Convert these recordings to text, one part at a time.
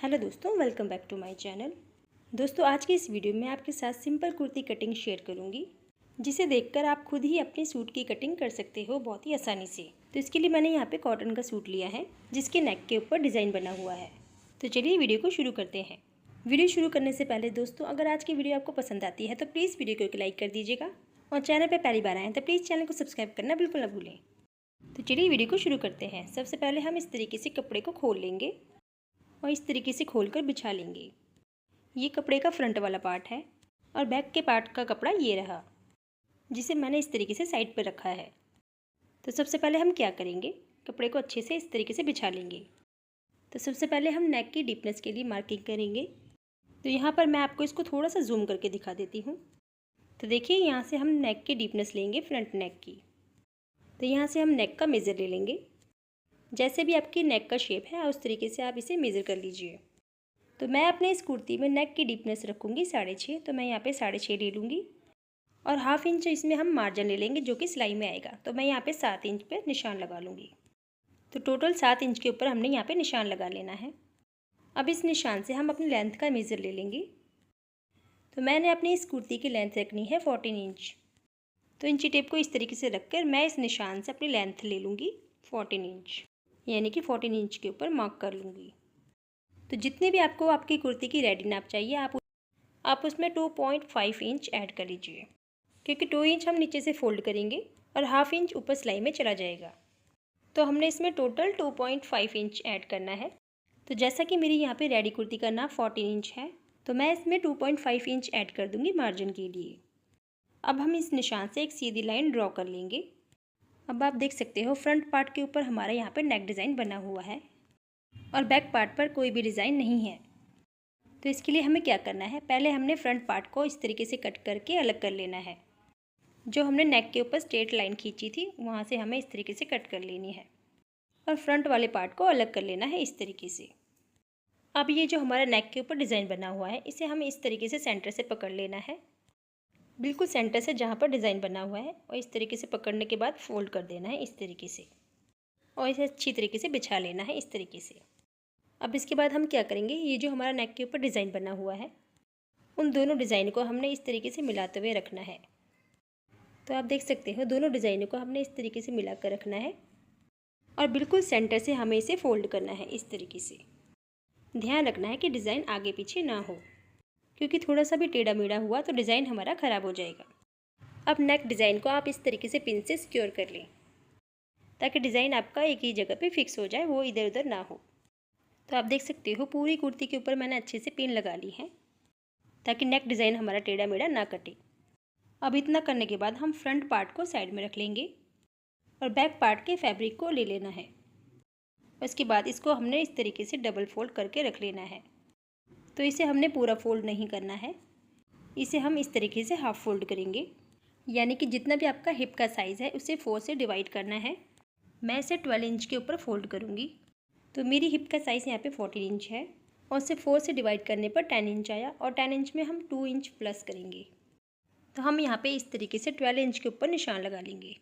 Hello दोस्तों, welcome back to my channel. दोस्तों, आज की इस वीडियो में आपके साथ सिंपल कुर्ती कटिंग शेयर करूंगी, जिसे देखकर आप खुद ही अपने सूट की कटिंग कर सकते हो बहुत ही आसानी से। तो इसके लिए मैंने यहाँ पे कॉटन का सूट लिया है, जिसके नेक के ऊपर डिज़ाइन बना हुआ है। तो चलिए वीडियो को शुरू करते हैं। वीडियो शुरू करने से पहले दोस्तों, अगर आज की वीडियो आपको पसंद आती है तो प्लीज़ वीडियो को एक लाइक कर दीजिएगा, और चैनल पर पहली बार आएँ तो प्लीज़ चैनल को सब्सक्राइब करना बिल्कुल ना भूलें। तो चलिए वीडियो को शुरू करते हैं। सबसे पहले हम इस तरीके से कपड़े को खोल लेंगे और इस तरीके से खोलकर बिछा लेंगे। ये कपड़े का फ्रंट वाला पार्ट है और बैक के पार्ट का कपड़ा ये रहा, जिसे मैंने इस तरीके से साइड पर रखा है। तो सबसे पहले हम क्या करेंगे, कपड़े को अच्छे से इस तरीके से बिछा लेंगे। तो सबसे पहले हम नेक की डीपनेस के लिए मार्किंग करेंगे। तो यहाँ पर मैं आपको इसको थोड़ा सा जूम करके दिखा देती हूँ। तो देखिए, यहाँ से हम नेक की डीपनेस लेंगे फ्रंट नेक की। तो यहाँ से हम नेक का मेज़र ले लेंगे। जैसे भी आपकी नेक का शेप है उस तरीके से आप इसे मेज़र कर लीजिए। तो मैं अपने इस कुर्ती में नेक की डीपनेस रखूँगी 6.5, तो मैं यहाँ पे 6.5 ले लूँगी। और हाफ इंच इसमें हम मार्जिन ले लेंगे, जो कि सिलाई में आएगा। तो मैं यहाँ पे 7 इंच पे निशान लगा लूँगी। तो टोटल 7 इंच के ऊपर हमने यहाँ पे निशान लगा लेना है। अब इस निशान से हम अपनी लेंथ का मेज़र ले लेंगे। तो मैंने अपनी इस कुर्ती की लेंथ रखनी है 14 इंच। तो इंची टेप को इस तरीके से रखकर मैं इस निशान से अपनी लेंथ ले लूँगी 14 इंच, यानी कि 14 इंच के ऊपर मार्क कर लूँगी। तो जितने भी आपको आपकी कुर्ती की रेडी नाप चाहिए आप उसमें 2.5 इंच ऐड कर लीजिए, क्योंकि 2 इंच हम नीचे से फोल्ड करेंगे और हाफ इंच ऊपर सिलाई में चला जाएगा। तो हमने इसमें टोटल 2.5 इंच ऐड करना है। तो जैसा कि मेरी यहाँ पे रेडी कुर्ती का नाप 14 इंच है, तो मैं इसमें 2.5 इंच ऐड कर दूँगी मार्जिन के लिए। अब हम इस निशान से एक सीधी लाइन ड्रॉ कर लेंगे। अब आप देख सकते हो फ्रंट पार्ट के ऊपर हमारा यहाँ पे नेक डिज़ाइन बना हुआ है और बैक पार्ट पर कोई भी डिज़ाइन नहीं है। तो इसके लिए हमें क्या करना है, पहले हमने फ्रंट पार्ट को इस तरीके से कट करके अलग कर लेना है। जो हमने नेक के ऊपर स्ट्रेट लाइन खींची थी वहाँ से हमें इस तरीके से कट कर लेनी है और फ्रंट वाले पार्ट को अलग कर लेना है इस तरीके से। अब ये जो हमारा नेक के ऊपर डिज़ाइन बना हुआ है, इसे हमें इस तरीके से सेंटर से पकड़ लेना है, बिल्कुल सेंटर से जहाँ पर डिज़ाइन बना हुआ है, और इस तरीके से पकड़ने के बाद फोल्ड कर देना है इस तरीके से, और इसे अच्छी तरीके से बिछा लेना है इस तरीके से। अब इसके बाद हम क्या करेंगे, ये जो हमारा नेक के ऊपर डिज़ाइन बना हुआ है, उन दोनों डिज़ाइन को हमने इस तरीके से मिलाते हुए रखना है। तो आप देख सकते हो दोनों डिज़ाइनों को हमने इस तरीके से मिला कर रखना है और बिल्कुल सेंटर से हमें इसे फोल्ड करना है इस तरीके से। ध्यान रखना है कि डिज़ाइन आगे पीछे ना हो, क्योंकि थोड़ा सा भी टेढ़ा मेढ़ा हुआ तो डिज़ाइन हमारा ख़राब हो जाएगा। अब नेक डिज़ाइन को आप इस तरीके से पिन से सिक्योर कर लें, ताकि डिज़ाइन आपका एक ही जगह पे फिक्स हो जाए, वो इधर उधर ना हो। तो आप देख सकते हो पूरी कुर्ती के ऊपर मैंने अच्छे से पिन लगा ली है, ताकि नेक डिज़ाइन हमारा टेढ़ा मेढ़ा ना कटे। अब इतना करने के बाद हम फ्रंट पार्ट को साइड में रख लेंगे और बैक पार्ट के फैब्रिक को ले लेना है। उसके बाद इसको हमने इस तरीके से डबल फोल्ड करके रख लेना है। तो इसे हमने पूरा फोल्ड नहीं करना है, इसे हम इस तरीके से हाफ फोल्ड करेंगे, यानी कि जितना भी आपका हिप का साइज़ है उसे 4 से डिवाइड करना है। मैं इसे 12 इंच के ऊपर फोल्ड करूँगी। तो मेरी हिप का साइज़ यहाँ पे 14 इंच है और उसे 4 से डिवाइड करने पर 10 इंच आया, और 10 इंच में हम 2 इंच प्लस करेंगे। तो हम यहाँ पे इस तरीके से 12 इंच के ऊपर निशान लगा लेंगे।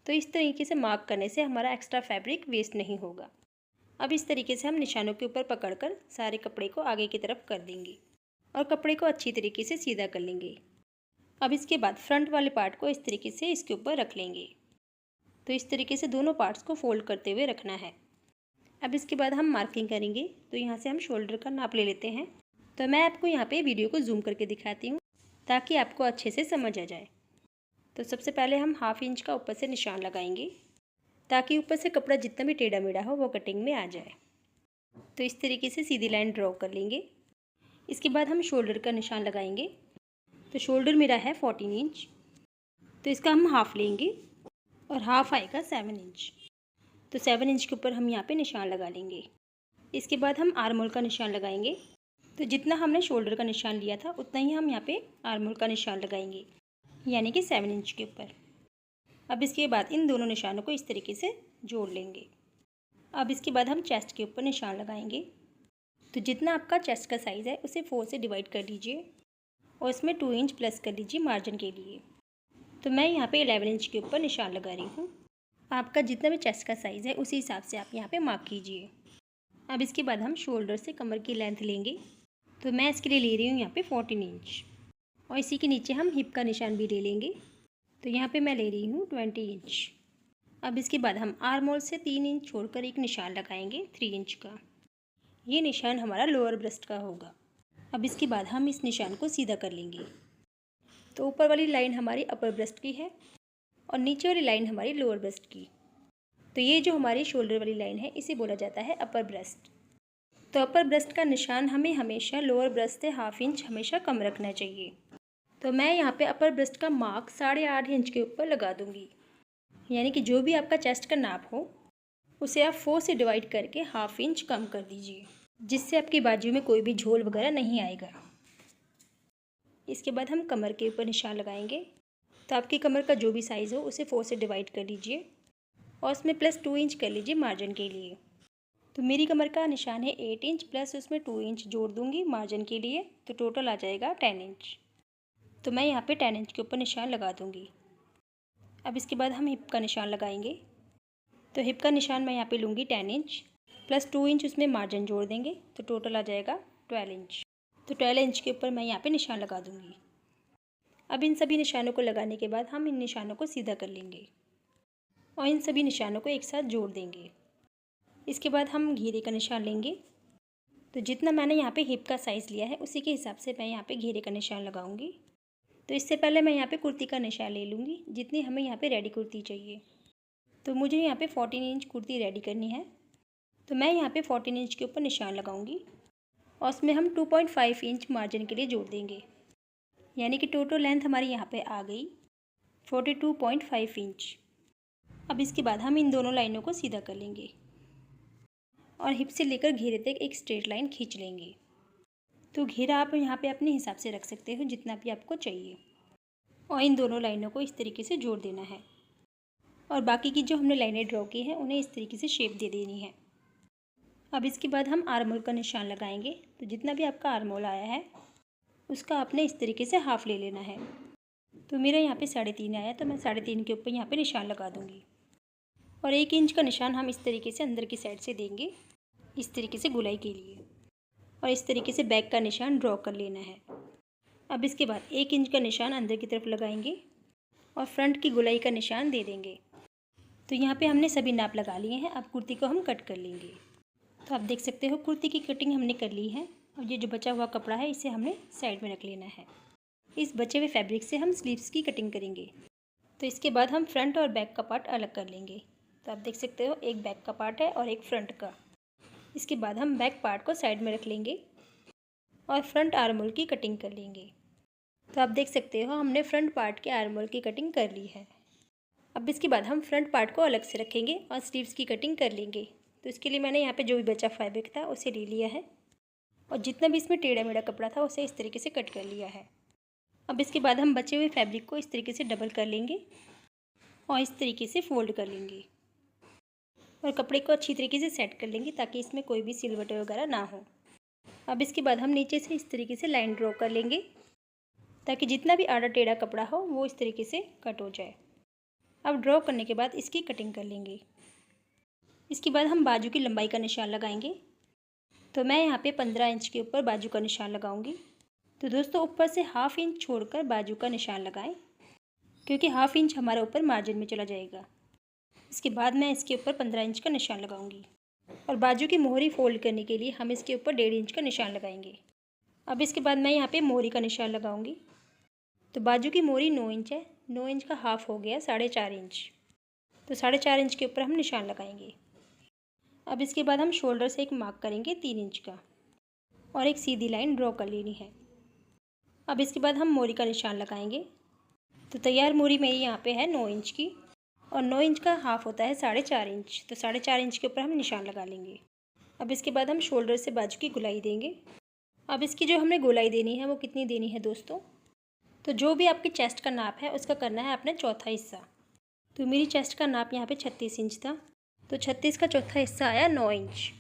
तो इस तरीके से मार्क करने से हमारा एक्स्ट्रा फैब्रिक वेस्ट नहीं होगा। अब इस तरीके से हम निशानों के ऊपर पकड़कर सारे कपड़े को आगे की तरफ कर देंगे और कपड़े को अच्छी तरीके से सीधा कर लेंगे। अब इसके बाद फ्रंट वाले पार्ट को इस तरीके से इसके ऊपर रख लेंगे। तो इस तरीके से दोनों पार्ट्स को फोल्ड करते हुए रखना है। अब इसके बाद हम मार्किंग करेंगे। तो यहाँ से हम शोल्डर का नाप ले लेते हैं। तो मैं आपको यहाँ पे वीडियो को जूम करके दिखाती हूँ, ताकि आपको अच्छे से समझ आ जाए। तो सबसे पहले हम हाफ इंच का ऊपर से निशान लगाएंगे, ताकि ऊपर से कपड़ा जितना भी टेढ़ा मेढ़ा हो वो कटिंग में आ जाए। तो इस तरीके से सीधी लाइन ड्रॉ कर लेंगे। इसके बाद हम शोल्डर का निशान लगाएंगे। तो शोल्डर मेरा है 14 इंच, तो इसका हम हाफ लेंगे और हाफ आएगा 7 इंच। तो 7 इंच के ऊपर हम यहाँ पे निशान लगा लेंगे। इसके बाद हम आर्म होल का निशान लगाएंगे। तो जितना हमने शोल्डर का निशान लिया था उतना ही हम यहाँ पे आर्म होल का निशान लगाएंगे, यानी कि 7 इंच के ऊपर। अब इसके बाद इन दोनों निशानों को इस तरीके से जोड़ लेंगे। अब इसके बाद हम चेस्ट के ऊपर निशान लगाएंगे। तो जितना आपका चेस्ट का साइज़ है उसे 4 से डिवाइड कर लीजिए और इसमें 2 इंच प्लस कर लीजिए मार्जिन के लिए। तो मैं यहाँ पे 11 इंच के ऊपर निशान लगा रही हूँ। आपका जितना भी चेस्ट का साइज़ है उसी हिसाब से आप यहाँ पे मार्क कीजिए। अब इसके बाद हम शोल्डर से कमर की लेंथ लेंगे। तो मैं इसके लिए ले रही हूँ यहाँ पे 14 इंच। और इसी के नीचे हम हिप का निशान भी ले लेंगे। तो यहाँ पे मैं ले रही हूँ 20 इंच। अब इसके बाद हम आर्म होल से 3 इंच छोड़कर एक निशान लगाएंगे 3 इंच का। ये निशान हमारा लोअर ब्रेस्ट का होगा। अब इसके बाद हम इस निशान को सीधा कर लेंगे। तो ऊपर वाली लाइन हमारी अपर ब्रेस्ट की है और नीचे वाली लाइन हमारी लोअर ब्रेस्ट की। तो ये जो हमारी शोल्डर वाली लाइन है इसे बोला जाता है अपर ब्रेस्ट। तो अपर ब्रेस्ट का निशान हमें हमेशा लोअर ब्रेस्ट से 1/2 इंच हमेशा कम रखना चाहिए। तो मैं यहाँ पे अपर ब्रेस्ट का मार्क 8.5 इंच के ऊपर लगा दूँगी। यानी कि जो भी आपका चेस्ट का नाप हो उसे आप 4 से डिवाइड करके 1/2 इंच कम कर दीजिए, जिससे आपकी बाजू में कोई भी झोल वगैरह नहीं आएगा। इसके बाद हम कमर के ऊपर निशान लगाएंगे। तो आपकी कमर का जो भी साइज़ हो उसे 4 से डिवाइड कर लीजिए और उसमें +2 इंच कर लीजिए मार्जिन के लिए। तो मेरी कमर का निशान है 8 इंच प्लस उसमें 2 इंच जोड़ दूँगी मार्जिन के लिए, तो टोटल आ जाएगा 10 इंच। तो मैं यहाँ पे 10 इंच के ऊपर निशान लगा दूँगी। अब इसके बाद हम हिप का निशान लगाएंगे। तो हिप का निशान मैं यहाँ पे लूँगी 10 इंच प्लस 2 इंच उसमें मार्जिन जोड़ देंगे, तो टोटल आ जाएगा 12 इंच। तो 12 इंच के ऊपर मैं यहाँ पे निशान लगा दूँगी। अब इन सभी निशानों को लगाने के बाद हम इन निशानों को सीधा कर लेंगे और इन सभी निशानों को एक साथ जोड़ देंगे। इसके बाद हम घेरे का निशान लेंगे। तो जितना मैंने यहाँ पे हिप का साइज़ लिया है उसी के हिसाब से मैं यहाँ पे घेरे का निशान लगाऊंगी। तो इससे पहले मैं यहाँ पे कुर्ती का निशान ले लूँगी, जितनी हमें यहाँ पे रेडी कुर्ती चाहिए। तो मुझे यहाँ पे 14 इंच कुर्ती रेडी करनी है। तो मैं यहाँ पे 14 इंच के ऊपर निशान लगाऊंगी और उसमें हम 2.5 इंच मार्जिन के लिए जोड़ देंगे। यानी कि टोटल लेंथ हमारी यहाँ पे आ गई 42.5 इंच। अब इसके बाद हम इन दोनों लाइनों को सीधा कर लेंगे और हिप से लेकर घेरे तक एक स्ट्रेट लाइन खींच लेंगे। तो घेरा आप यहाँ पे अपने हिसाब से रख सकते हो जितना भी आपको चाहिए। और इन दोनों लाइनों को इस तरीके से जोड़ देना है और बाकी की जो हमने लाइनें ड्रॉ की हैं उन्हें इस तरीके से शेप दे देनी है। अब इसके बाद हम आर्म होल का निशान लगाएंगे। तो जितना भी आपका आर्म होल आया है उसका आपने इस तरीके से हाफ़ ले लेना है। तो मेरा यहाँ पे 3.5 आया, तो मैं 3.5 के ऊपर यहाँ पे निशान लगा दूँगी और 1 इंच का निशान हम इस तरीके से अंदर की साइड से देंगे, इस तरीके से गुलाई के लिए। और इस तरीके से बैक का निशान ड्रॉ कर लेना है। अब इसके बाद 1 इंच का निशान अंदर की तरफ लगाएंगे और फ्रंट की गुलाई का निशान दे देंगे। तो यहाँ पे हमने सभी नाप लगा लिए हैं। अब कुर्ती को हम कट कर लेंगे। तो आप देख सकते हो कुर्ती की कटिंग हमने कर ली है और ये जो बचा हुआ कपड़ा है इसे हमने साइड में रख लेना है। इस बचे हुए फैब्रिक से हम स्लीव्स की कटिंग करेंगे। तो इसके बाद हम फ्रंट और बैक का पार्ट अलग कर लेंगे। तो आप देख सकते हो एक बैक का पार्ट है और एक फ्रंट का। इसके बाद हम बैक पार्ट को साइड में रख लेंगे और फ्रंट आर्म होल की कटिंग कर लेंगे। तो आप देख सकते हो हमने फ्रंट पार्ट के आर्म होल की कटिंग कर ली है। अब इसके बाद हम फ्रंट पार्ट को अलग से रखेंगे और स्लीव्स की कटिंग कर लेंगे। तो इसके लिए मैंने यहाँ पे जो भी बचा फैब्रिक था उसे ले लिया है और जितना भी इसमें टेढ़ा मेढ़ा कपड़ा था उसे इस तरीके से कट कर लिया है। अब इसके बाद हम बचे हुए फैब्रिक को इस तरीके से डबल कर लेंगे और इस तरीके से फोल्ड कर लेंगे और कपड़े को अच्छी तरीके से सेट कर लेंगे ताकि इसमें कोई भी सिलवटें वगैरह ना हो। अब इसके बाद हम नीचे से इस तरीके से लाइन ड्रॉ कर लेंगे ताकि जितना भी आड़ा टेढ़ा कपड़ा हो वो इस तरीके से कट हो जाए। अब ड्रॉ करने के बाद इसकी कटिंग कर लेंगे। इसके बाद हम बाजू की लंबाई का निशान लगाएंगे। तो मैं यहाँ पे 15 इंच के ऊपर बाजू का निशान लगाऊंगी। तो दोस्तों ऊपर से 1/2 इंच छोड़कर बाजू का निशान लगाएं, क्योंकि 1/2 इंच हमारा ऊपर मार्जिन में चला जाएगा। इसके बाद मैं इसके ऊपर 15 इंच का निशान लगाऊंगी और बाजू की मोहरी फोल्ड करने के लिए हम इसके ऊपर 1.5 इंच का निशान लगाएंगे। अब इसके बाद मैं यहाँ पे मोहरी का निशान लगाऊंगी। तो बाजू की मोहरी 9 इंच है, 9 इंच का हाफ हो गया 4.5 इंच। तो 4.5 इंच के ऊपर हम निशान लगाएंगे। अब इसके बाद हम शोल्डर से एक मार्क करेंगे 3 इंच का और एक सीधी लाइन ड्रॉ कर लेनी है। अब इसके बाद हम मोहरी का निशान लगाएंगे। तो तैयार मोहरी मेरी यहाँ पे है 9 इंच की और 9 इंच का हाफ होता है 4.5 इंच। तो 4.5 इंच के ऊपर हम निशान लगा लेंगे। अब इसके बाद हम शोल्डर से बाजू की गुलाई देंगे। अब इसकी जो हमने गोलाई देनी है वो कितनी देनी है दोस्तों, तो जो भी आपके चेस्ट का नाप है उसका करना है अपने चौथा हिस्सा। तो मेरी चेस्ट का नाप यहाँ पे 36 इंच था, तो 36 का चौथा हिस्सा आया 9 इंच।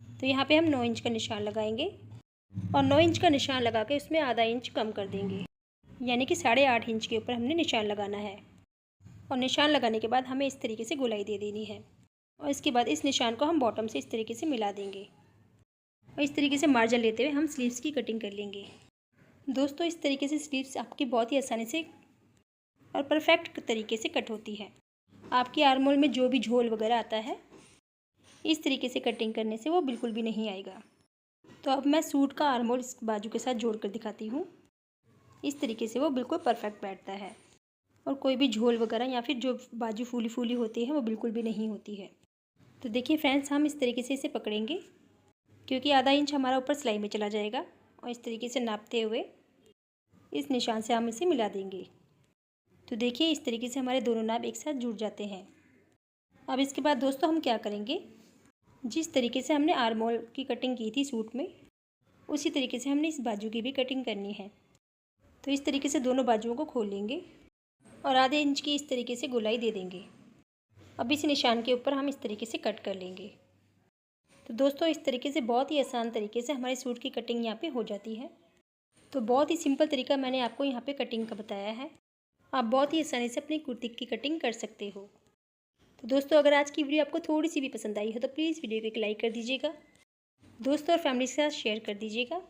तो यहाँ पे हम 9 इंच का निशान लगाएंगे और 9 इंच का निशान लगा के उसमें आधा इंच कम कर देंगे, यानी कि 8.5 इंच के ऊपर हमने निशान लगाना है। और निशान लगाने के बाद हमें इस तरीके से गोलाई दे देनी है और इसके बाद इस निशान को हम बॉटम से इस तरीके से मिला देंगे और इस तरीके से मार्जिन लेते हुए हम स्लीव्स की कटिंग कर लेंगे। दोस्तों इस तरीके से स्लीव्स आपकी बहुत ही आसानी से और परफेक्ट तरीके से कट होती है। आपकी आर्म होल में जो भी झोल वगैरह आता है, इस तरीके से कटिंग करने से वो बिल्कुल भी नहीं आएगा। तो अब मैं सूट का आर्म होल इस बाजू के साथ जोड़ कर दिखाती हूँ। इस तरीके से वो बिल्कुल परफेक्ट बैठता है और कोई भी झोल वगैरह या फिर जो बाजू फूली फूली होती है वो बिल्कुल भी नहीं होती है। तो देखिए फ्रेंड्स, हम इस तरीके से इसे पकड़ेंगे क्योंकि आधा इंच हमारा ऊपर सिलाई में चला जाएगा और इस तरीके से नापते हुए इस निशान से हम इसे मिला देंगे। तो देखिए इस तरीके से हमारे दोनों नाप एक साथ जुड़ जाते हैं। अब इसके बाद दोस्तों हम क्या करेंगे, जिस तरीके से हमने आर्म होल की कटिंग की थी सूट में, उसी तरीके से हमने इस बाजू की भी कटिंग करनी है। तो इस तरीके से दोनों बाजुओं को खोल लेंगे और आधे इंच की इस तरीके से गोलाई दे देंगे। अब इस निशान के ऊपर हम इस तरीके से कट कर लेंगे। तो दोस्तों इस तरीके से बहुत ही आसान तरीके से हमारे सूट की कटिंग यहाँ पे हो जाती है। तो बहुत ही सिंपल तरीका मैंने आपको यहाँ पे कटिंग का बताया है। आप बहुत ही आसानी से अपनी कुर्ती की कटिंग कर सकते हो। तो दोस्तों अगर आज की वीडियो आपको थोड़ी सी भी पसंद आई हो तो प्लीज़ वीडियो को एक लाइक कर दीजिएगा, दोस्तों और फैमिली के साथ शेयर कर दीजिएगा।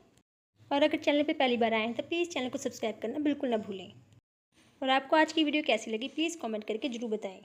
और अगर चैनल पे पहली बार आए हैं तो प्लीज़ चैनल को सब्सक्राइब करना बिल्कुल ना भूलें। और आपको आज की वीडियो कैसी लगी प्लीज़ कमेंट करके ज़रूर बताएं।